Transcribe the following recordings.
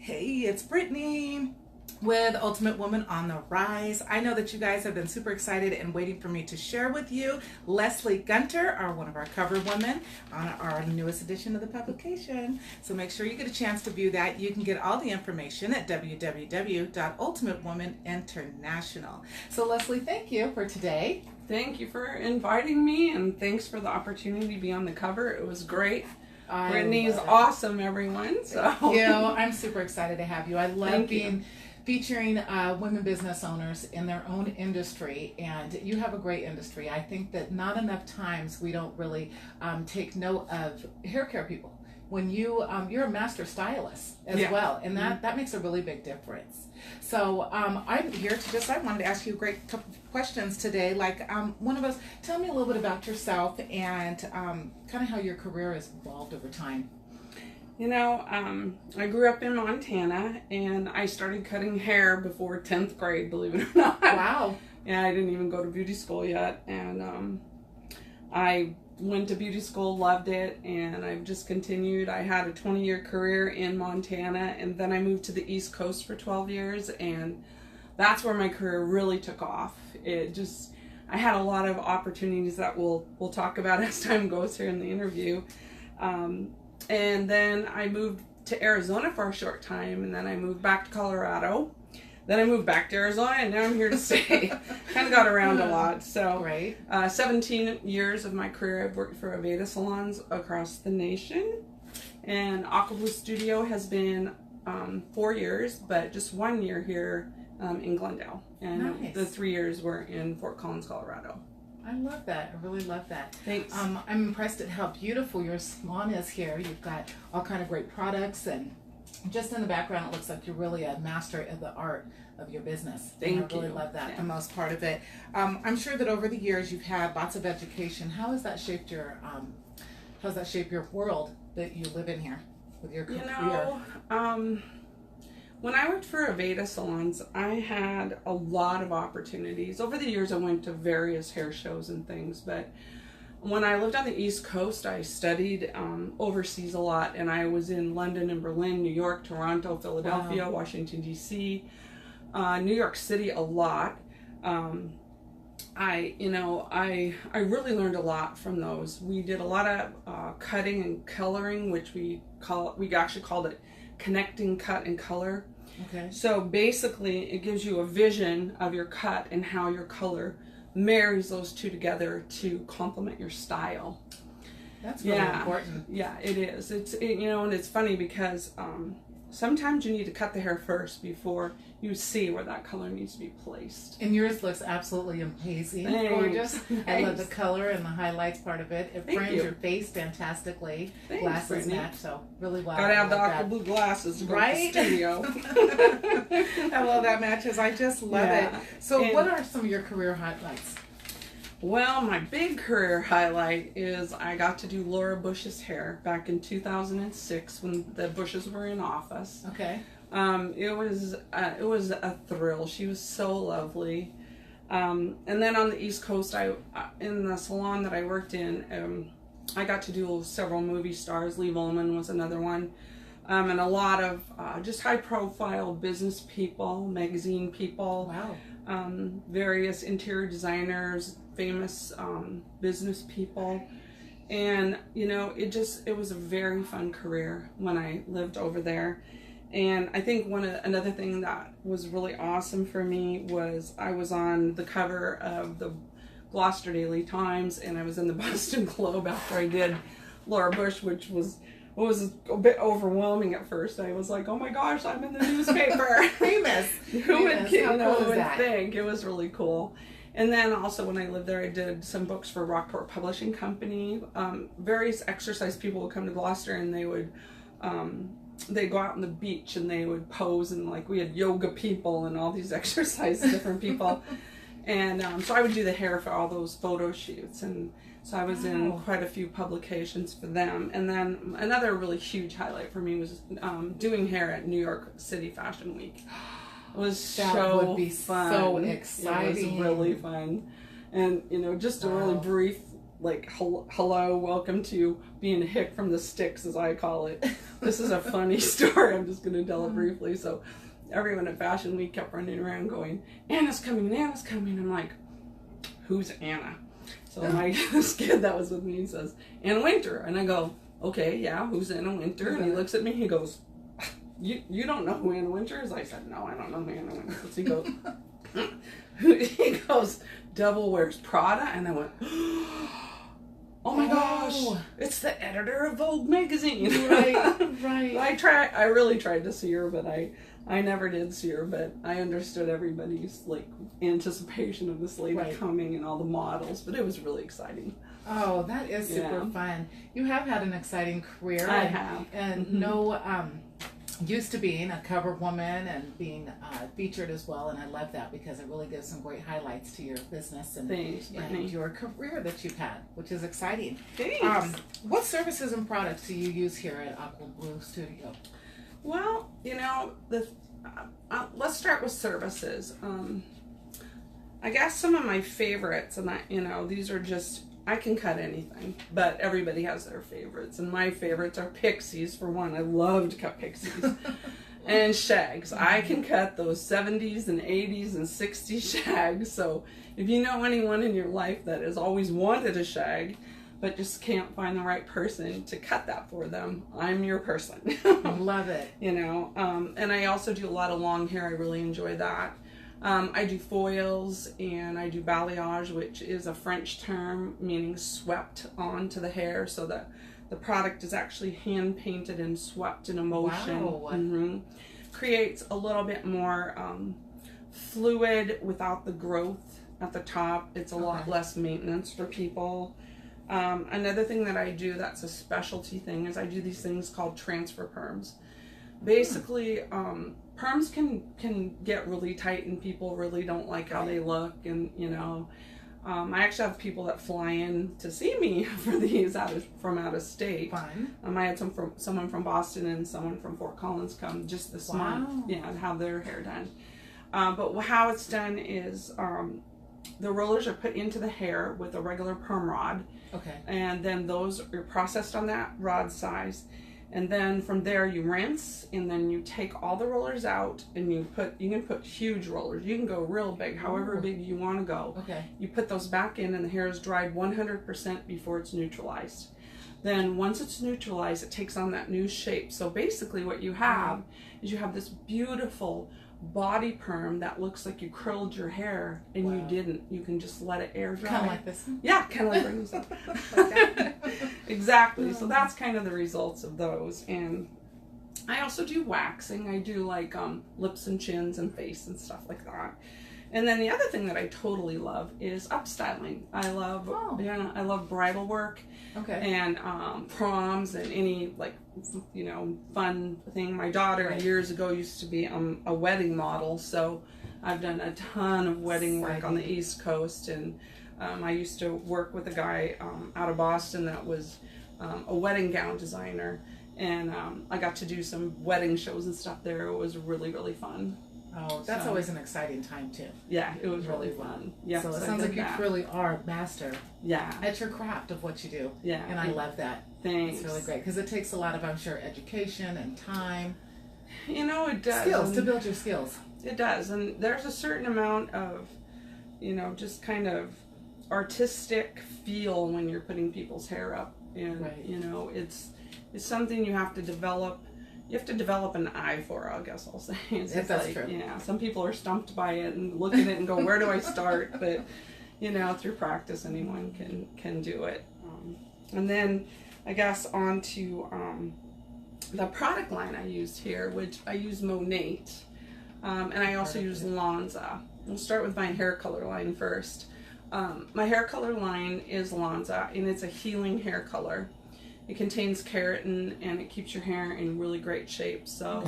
Hey, it's Brittany with Ultimate Woman on the Rise. I know that you guys have been super excited and waiting for me to share with you Leslie Gunter, one of our cover women on our newest edition of the publication. So make sure you get a chance to view that. You can get all the information at www.ultimatewomaninternational. So Leslie, thank you for today. Thank you for inviting me, and thanks for the opportunity to be on the cover. It was great. Brittany's awesome, everyone. So thank you. I'm super excited to have you. I love featuring women business owners in their own industry, and you have a great industry. I think that not enough times we don't really take note of hair care people. When you're a master stylist as well, and that makes a really big difference. So I'm here I wanted to ask you a great couple of questions today. Like one of us, tell me a little bit about yourself and kind of how your career has evolved over time. You know, I grew up in Montana, and I started cutting hair before 10th grade, believe it or not. Wow. Yeah, I didn't even go to beauty school yet, and I went to beauty school, loved it, and I've just continued. I had a 20-year career in Montana, and then I moved to the East Coast for 12 years, and that's where my career really took off. I had a lot of opportunities that we'll talk about as time goes here in the interview. And then I moved to Arizona for a short time, and then I moved back to Colorado. Then I moved back to Arizona, and now I'm here to stay. Kind of got around a lot. So, right. 17 years of my career, I've worked for Aveda salons across the nation. And Aqua Studio has been 4 years, but just 1 year here in Glendale. And the 3 years were in Fort Collins, Colorado. I love that. I really love that. Thanks. I'm impressed at how beautiful your salon is here. You've got all kind of great products, and just in the background, it looks like you're really a master of the art of your business. Thank you. I really love that, the most part of it. I'm sure that over the years you've had lots of education. How has that shaped your world that you live in here with your career? You know, when I worked for Aveda salons, I had a lot of opportunities. Over the years, I went to various hair shows and things, but when I lived on the East Coast, I studied overseas a lot, and I was in London and Berlin, New York, Toronto, Philadelphia, Washington, D.C., New York City a lot. I really learned a lot from those. We did a lot of cutting and coloring, which we actually called it connecting cut and color. Okay. So basically, it gives you a vision of your cut and how your color marries those two together to complement your style. That's really important. Yeah, it is. And it's funny because sometimes you need to cut the hair first before you see where that color needs to be placed. And yours looks absolutely amazing. Thanks. Gorgeous. Thanks. I love the color and the highlights part of it. It frames your face fantastically. Thanks, Glasses Brittany. match, so really well. Gotta have the aqua blue glasses to go to the studio. I love that matches. I just love it. So what are some of your career highlights? Well, my big career highlight is I got to do Laura Bush's hair back in 2006 when the Bushes were in office. Okay. It was a thrill. She was so lovely. And then on the East Coast, in the salon that I worked in, I got to do several movie stars. Lee Volman was another one. And a lot of just high-profile business people, magazine people. Wow. Various interior designers, famous business people. And, it was a very fun career when I lived over there. And I think another thing that was really awesome for me was I was on the cover of the Gloucester Daily Times, and I was in the Boston Globe after I did Laura Bush, which was a bit overwhelming at first. I was like, oh my gosh, I'm in the newspaper. Famous. Who would think? It was really cool. And then also when I lived there, I did some books for Rockport Publishing Company. Various exercise people would come to Gloucester, and they would they'd go out on the beach and they would pose, and like we had yoga people and all these exercise different people. And so I would do the hair for all those photo shoots, and so I was in quite a few publications for them. And then another really huge highlight for me was doing hair at New York City Fashion Week. It was so fun. So exciting. It was really fun. And just a really brief like, hello, welcome to being a hick from the sticks, as I call it. This is a funny story. I'm just going to tell it briefly. So everyone at Fashion Week kept running around going, Anna's coming, Anna's coming. I'm like, who's Anna? So this kid that was with me says, Anna Winter. And I go, okay, yeah, who's Anna Winter? And he looks at me, he goes, you don't know who Anna Winter is? I said, no, I don't know who Anna Winter is. He goes, he goes, Devil Wears Prada? And I went, oh my gosh, it's the editor of Vogue magazine. Right. I really tried to see her, but I never did see her, but I understood everybody's like anticipation of this lady coming and all the models, but it was really exciting. Oh, that is super fun. You have had an exciting career. I have. And used to being a cover woman and being featured as well, and I love that because it really gives some great highlights to your business and your career that you've had, which is exciting. Thanks. What services and products do you use here at Aqua Blue Studio? Well, let's start with services. I guess some of my favorites, and these are just, I can cut anything, but everybody has their favorites, and my favorites are pixies, for one. I love to cut pixies. And shags. I can cut those 70s and 80s and 60s shags, so if you know anyone in your life that has always wanted a shag, but just can't find the right person to cut that for them, I'm your person. Love it. And I also do a lot of long hair. I really enjoy that. I do foils, and I do balayage, which is a French term meaning swept onto the hair, so that the product is actually hand painted and swept in a motion. Wow. Creates a little bit more fluid without the growth at the top. It's a lot less maintenance for people. Another thing that I do that's a specialty thing is I do these things called transfer perms. Basically, perms can get really tight and people really don't like how they look, and I actually have people that fly in to see me for these from out of state. Fun. I had someone from Boston and someone from Fort Collins come just this month, and have their hair done. But how it's done is the rollers are put into the hair with a regular perm rod. Okay. And then those are processed on that rod size. And then from there you rinse, and then you take all the rollers out, and you can put huge rollers. You can go real big, however big you want to go. Okay. You put those back in, and the hair is dried 100% before it's neutralized. Then once it's neutralized, it takes on that new shape. So basically what you have is you have this beautiful body perm that looks like you curled your hair, and you didn't. You can just let it air dry. Kind of like this. Yeah, kind of like bring this up. Exactly. So that's kind of the results of those. And I also do waxing. I do like lips and chins and face and stuff like that. And then the other thing that I totally love is upstyling. I love I love bridal work. Okay. And proms and any fun thing. My daughter years ago used to be a wedding model, so I've done a ton of wedding work on the East Coast, and I used to work with a guy out of Boston that was a wedding gown designer, and I got to do some wedding shows and stuff there. It was really, really fun. Oh, that's always an exciting time too. Yeah, it was really fun. Yeah, so it sounds like you really are a master. Yeah. At your craft of what you do. Yeah. And I love that. Thanks. It's really great because it takes a lot of, I'm sure, education and time. It does. Skills, to build your skills. It does, and there's a certain amount of, just kind of artistic feel when you're putting people's hair up, and it's something you have to develop. You have to develop an eye for, I guess I'll say. That's true. Yeah, some people are stumped by it and look at it and go, where do I start? But, through practice, anyone can do it. And then, I guess, on to the product line I used here, which I use Monate, and I also use Lanza. We'll start with my hair color line first. My hair color line is Lanza, and it's a healing hair color. It contains keratin, and it keeps your hair in really great shape. So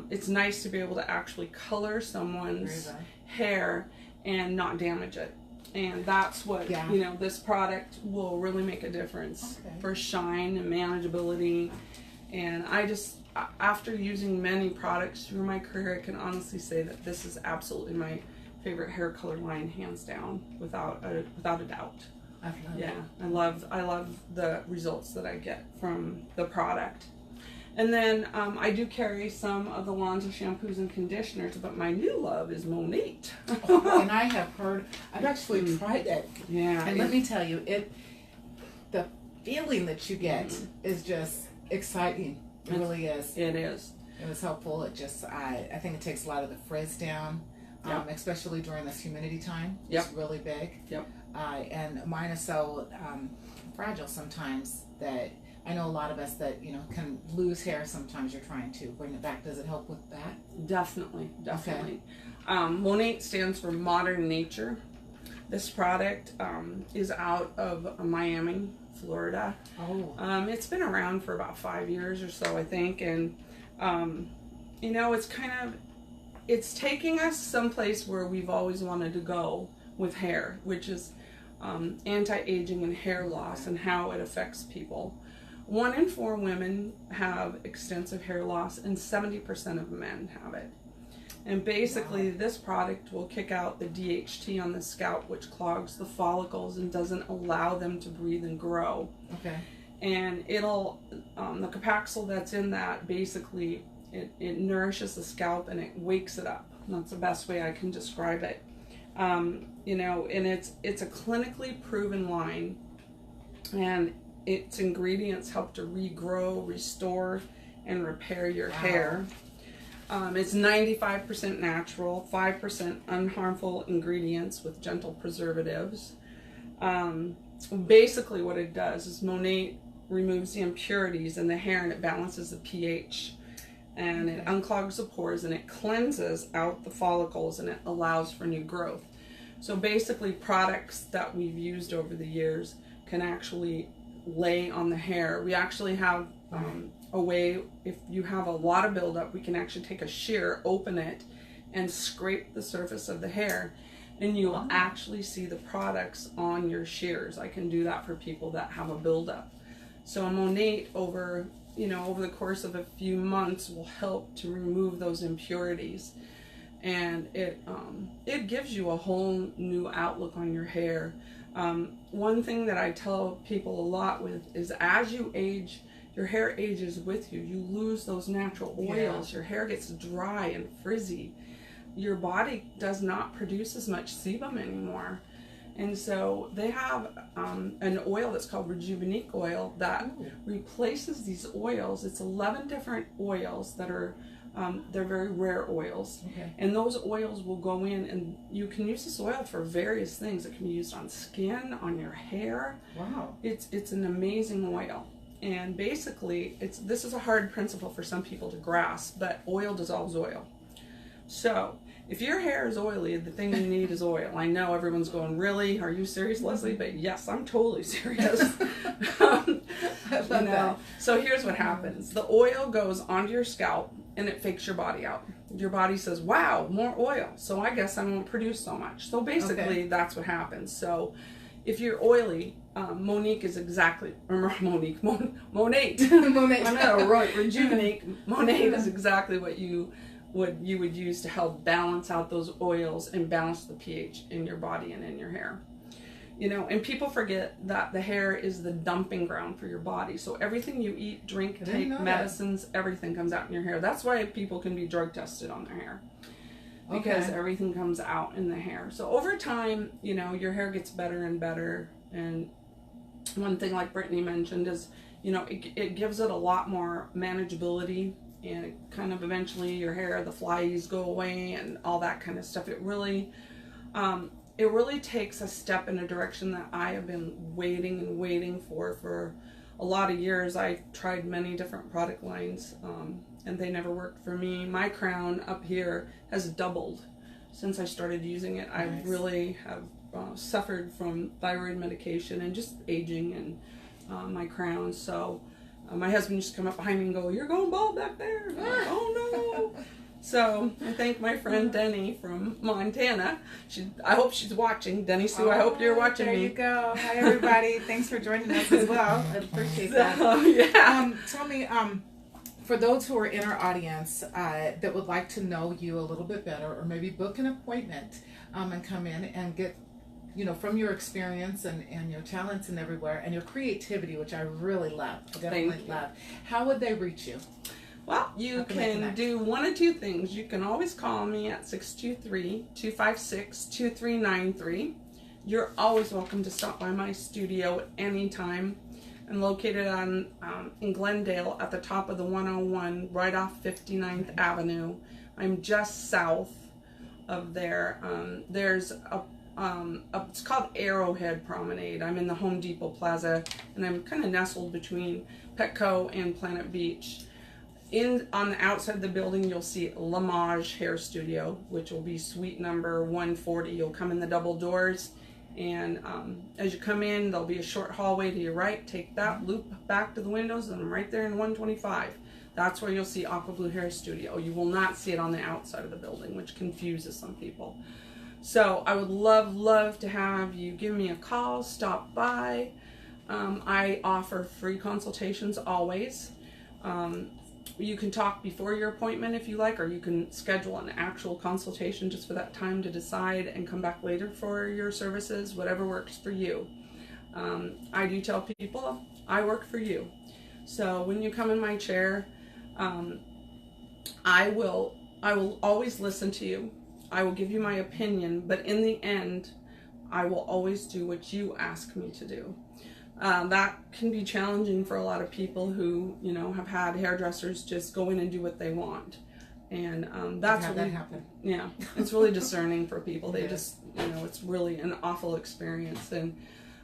it's nice to be able to actually color someone's hair and not damage it. And that's what, this product will really make a difference for shine and manageability. And I just, after using many products through my career, I can honestly say that this is absolutely my favorite hair color line, hands down, without a doubt. I love Yeah, it. I love the results that I get from the product. And then I do carry some of the Lonza shampoos and conditioners, but my new love is Monate. And I have heard, I've actually tried it. Yeah. And let me tell you, the feeling that you get is just exciting. It really is. It is. It was helpful. It just, I think it takes a lot of the frizz down, especially during this humidity time. Yep. It's really big. Yep. And mine is so fragile sometimes that I know a lot of us that, you know, can lose hair sometimes. You're trying to bring it back. Does it help with that? Definitely. Okay. Monate stands for Modern Nature. This product is out of Miami, Florida. Oh. It's been around for about 5 years or so, I think, and you know, it's taking us someplace where we've always wanted to go with hair, which is anti-aging and hair loss and how it affects people. 1 in 4 women have extensive hair loss, and 70% of men have it. And basically, this product will kick out the DHT on the scalp, which clogs the follicles and doesn't allow them to breathe and grow. Okay. And it'll, the Capaxil that's in that, basically, it nourishes the scalp and it wakes it up. And that's the best way I can describe it. You know, and it's a clinically proven line, and its ingredients help to regrow, restore, and repair your hair. It's 95% natural, 5% unharmful ingredients with gentle preservatives. Basically what it does is Monate removes the impurities in the hair, and it balances the pH, and it unclogs the pores, and it cleanses out the follicles, and it allows for new growth. So basically, products that we've used over the years can actually lay on the hair. We actually have a way, if you have a lot of buildup, we can actually take a shear, open it, and scrape the surface of the hair, and you will actually see the products on your shears. I can do that for people that have a buildup. So Monate, over the course of a few months, will help to remove those impurities, and it gives you a whole new outlook on your hair. One thing that I tell people a lot with is, as you age, your hair ages with you. You lose those natural oils. Your hair gets dry and frizzy. Your body does not produce as much sebum anymore. And so they have an oil that's called Rejuvenate oil that replaces these oils. It's 11 different oils that are, they're very rare oils. Okay. And and those oils will go in, and you can use this oil for various things. It can be used on skin, on your hair. wow. It's an amazing oil. And basically, this is a hard principle for some people to grasp, but oil dissolves oil. So if your hair is oily, the thing you need is oil. I know everyone's going, really? Are you serious, Leslie? But yes, I'm totally serious. I love that. So here's what happens. The oil goes onto your scalp, and it fakes your body out. Your body says, wow, more oil, so I guess I won't produce so much. So basically, that's what happens. So if you're oily, Monate is exactly, or Monate. Monate. I'm gonna write Rejuvenate. Monate is exactly what you would use to help balance out those oils and balance the pH in your body and in your hair. You know, and people forget that the hair is the dumping ground for your body. So everything you eat, drink, take, medicines, everything comes out in your hair. That's why people can be drug tested on their hair, because everything comes out in the hair. So over time, you know, your hair gets better and better. And one thing, like Brittany mentioned, is, you know, it gives it a lot more manageability, and it kind of eventually your hair, the flies go away and all that kind of stuff. It really takes a step in a direction that I have been waiting for a lot of years. I tried many different product lines, and they never worked for me. My crown up here has doubled since I started using it. I really have suffered from thyroid medication and just aging and my crown. So my husband used to come up behind me and go, "You're going bald back there." And I'm like, "Oh no." So I thank my friend Denny from Montana. I hope she's watching. Denny Sue, I hope you're watching me. There you go. Hi everybody. Thanks for joining us as well. I appreciate that. Tell me, for those who are in our audience that would like to know you a little bit better, or maybe book an appointment and come in and get you know, from your experience and your talents and everywhere and your creativity, which I really love, I definitely love, how would they reach you? Well, you can do one of two things. You can always call me at 623-256-2393. You're always welcome to stop by my studio anytime. I'm located in Glendale at the top of the 101, right off 59th Avenue. I'm just south of there. There's it's called Arrowhead Promenade. I'm in the Home Depot Plaza, and I'm kind of nestled between Petco and Planet Beach. On the outside of the building, you'll see Lamage Hair Studio, which will be suite number 140. You'll come in the double doors, and as you come in, there'll be a short hallway to your right. Take that, loop back to the windows, and I'm right there in 125. That's where you'll see Aqua Blue Hair Studio. You will not see it on the outside of the building, which confuses some people. So I would love to have you give me a call, stop by. I offer free consultations always. You can talk before your appointment if you like, or you can schedule an actual consultation just for that time to decide and come back later for your services, whatever works for you. I do tell people I work for you. So when you come in my chair, I will always listen to you. I will give you my opinion, but in the end, I will always do what you ask me to do. That can be challenging for a lot of people who, you know, have had hairdressers just go in and do what they want. And that's really, that happen. Yeah, it's really discerning for people. They just, you know, it's really an awful experience. And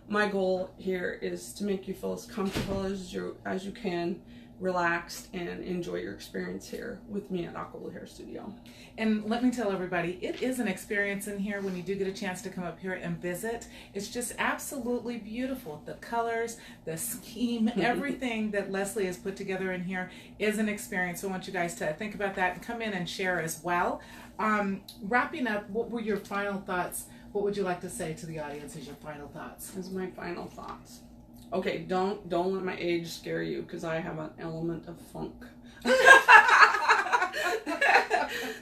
my goal here is to make you feel as comfortable as you can, relaxed, and enjoy your experience here with me at Aqua Blue Hair Studio. And let me tell everybody, it is an experience in here when you do get a chance to come up here and visit. It's just absolutely beautiful. The colors, the scheme, everything that Leslie has put together in here is an experience. So I want you guys to think about that and come in and share as well. Wrapping up, what were your final thoughts? What would you like to say to the audience as your final thoughts? As my final thoughts. Okay, don't let my age scare you, because I have an element of funk.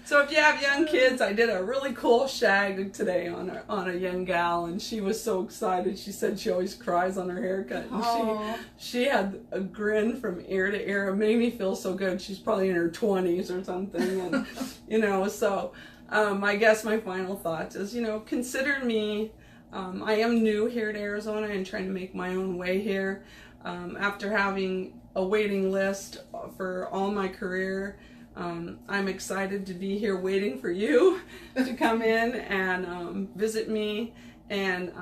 So if you have young kids, I did a really cool shag today on a young gal, and she was so excited. She said she always cries on her haircut. And she had a grin from ear to ear. It made me feel so good. She's probably in her 20s or something, and you know. So I guess my final thought is, you know, consider me. I am new here to Arizona and trying to make my own way here. After having a waiting list for all my career, I'm excited to be here waiting for you to come in and visit me. And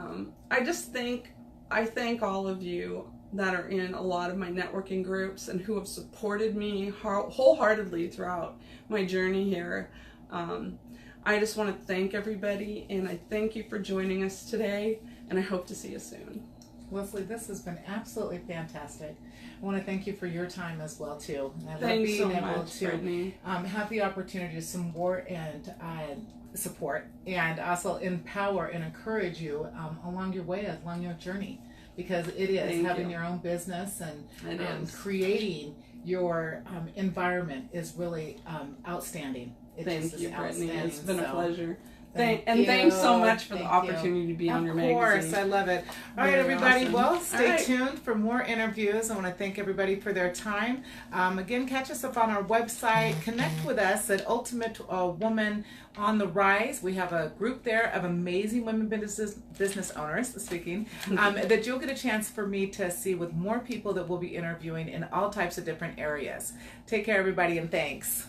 I thank all of you that are in a lot of my networking groups and who have supported me wholeheartedly throughout my journey here. I just want to thank everybody, and I thank you for joining us today, and I hope to see you soon. Leslie, this has been absolutely fantastic. I want to thank you for your time as well, too. And I Thanks love being so able much, to Brittany. have the opportunity to support and support, and also empower and encourage you along your way, along your journey, because it is having your own business and creating your environment is really outstanding. Thank you, Brittany. It's been a pleasure. Thanks so much for the opportunity to be on your magazine. Of course, I love it. All right, everybody. Awesome. Well, stay tuned for more interviews. I want to thank everybody for their time. Again, catch us up on our website. Connect with us at Ultimate Woman on the Rise. We have a group there of amazing women business owners, speaking, that you'll get a chance for me to see with more people that we'll be interviewing in all types of different areas. Take care, everybody, and thanks.